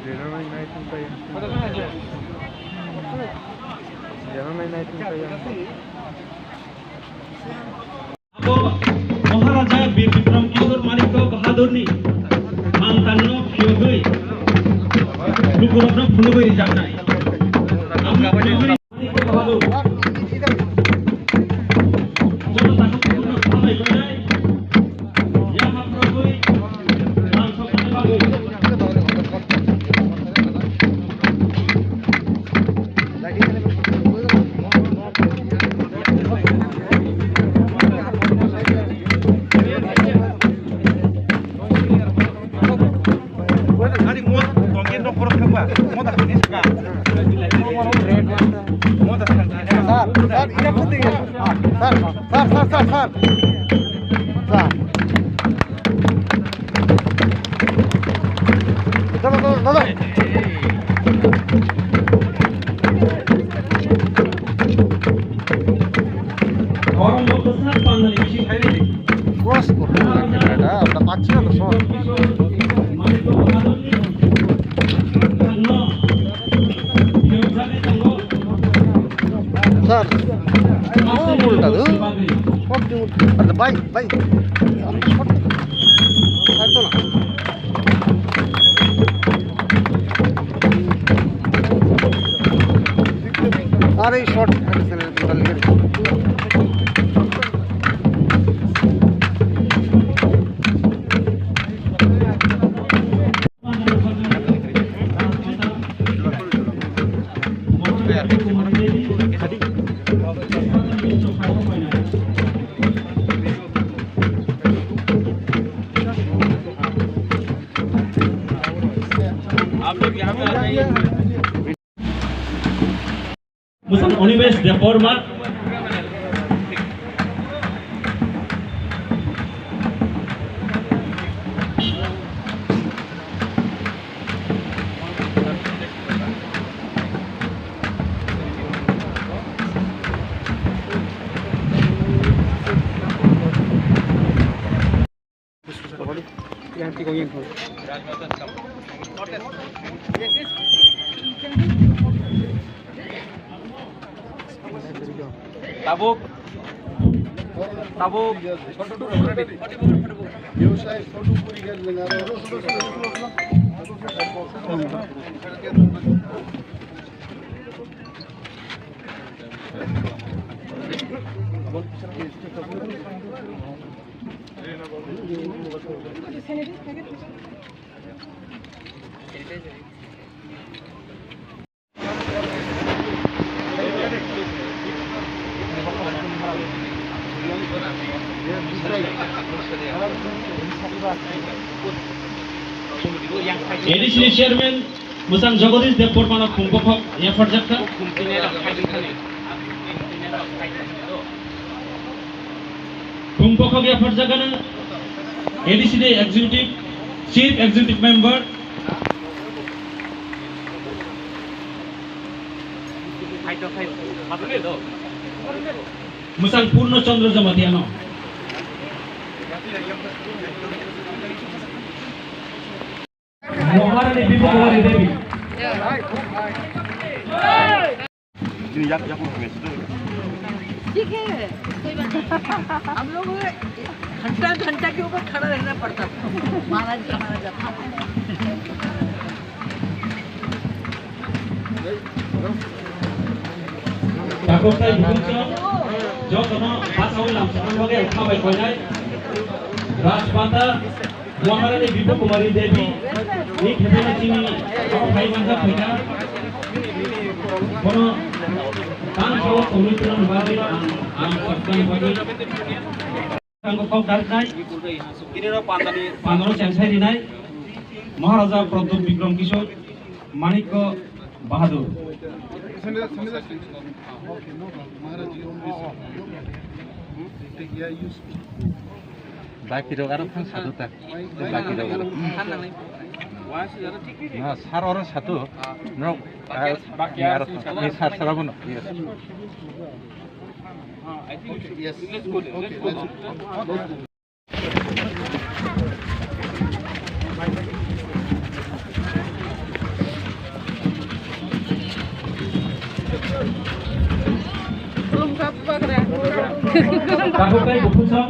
Jangan naikin pa yan. Jangan naikin pa yan. Ako, Maharaja Bir Bikram Kishore Manik Bahadur ni Mantanno Kyogui Lukurapna Phulubari Jagnai Kyogui Manik Bahadur Jono Taku Phulubari Bhamai Gorai Yama Prabhui Ramso Kanebagui अरे short Musang Onimes Deporma yang tiga yang Tabuk Tabuk Additional Chairman Musang Jagadish Depormana Kumpokok effort jakka Kumpokok effort jakana ADCD Executive Chief Executive Member Musang Purno Chandra Jamatiano Maharani Bibu Kumari Devi ठीक है हम लोग घंटा घंटा के ऊपर खड़ा रहना पड़ता महाराज का महाराज Kakotai Bungso Jokono Pasau Lam Sanamage Ukabai Koinai Rajpata Maharani Bibu Kumari Devi ini khedana chini Bhai Bangsa Phaika Kono Tan Sawo Komituran Bagi Am Saktan Bagi Kanggo Kok Darnai Kinero Pandano Chansai Dinai Maharaja Pradip Bikram Kishore Manik Bahadur Baki dogaran kan satu tak, baki dogaran. Nah, sar orang satu, no, baki harus, ini sar serabun, yes. Yes, let's go. Kabupaten Bupusam,